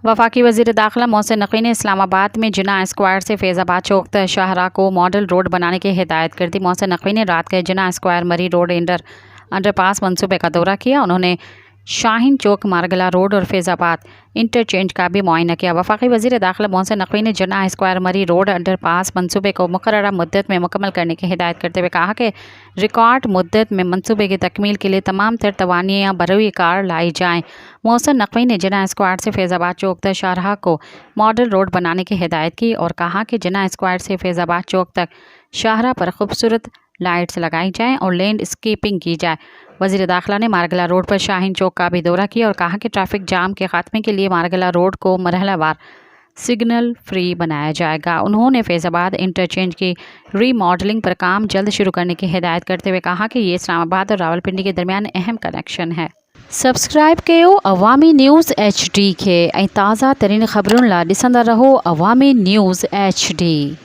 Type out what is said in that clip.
वफाकी वज़ीर दाखिला मोहसिन नकवी ने इस्लामाबाद में जिन्ना स्क्वायर से फैज़ाबाद चौक तक शाहराह को मॉडल रोड बनाने की हिदायत कर दी। मोहसिन नकवी ने रात गए जिन्ना स्क्वायर मरी रोड अंडरपास मंसूबे का दौरा किया। उन्होंने शाहीन चौक मारगला रोड और फैज़ाबाद इंटरचेंज का भी मुआयना किया। वफाकी वज़ीर दाखिला मोहसिन नकवी ने जिन्ना स्क्वायर मरी रोड अंडरपास मंसूबे को मुकर्ररा मुद्दत में मुकम्मल करने की हिदायत करते हुए कहा कि रिकॉर्ड मुद्दत में मंसूबे की तकमील के लिए तमाम तर तवानियाँ बरूई कार लाई जाएँ। मोहसिन नकवी ने जिन्ना स्क्वायर से फैज़ाबाद चौक तक शाहराह को मॉडल रोड बनाने की हिदायत की और कहा कि जिन्ना स्क्वायर से फैज़ाबाद चौक तक शाहराह पर खूबसूरत लाइट्स लगाई जाएँ और लैंडस्केपिंग की जाए। वज़ीर दाखिला ने मारगला रोड पर शाहीन चौक का भी दौरा किया और कहा कि ट्रैफिक जाम के खात्मे के लिए मारगला रोड को मरहलावार सिग्नल फ्री बनाया जाएगा। उन्होंने फैज़ाबाद इंटरचेंज की रीमॉडलिंग पर काम जल्द शुरू करने की हिदायत करते हुए कहा कि ये इस्लामाबाद और रावलपिंडी के दरमियान अहम कनेक्शन है। सब्सक्राइब कयो अवामी न्यूज़ HD के ताज़ा तरीन ख़बरुन ला ॾिसंदा रहो अवामी न्यूज़ HD।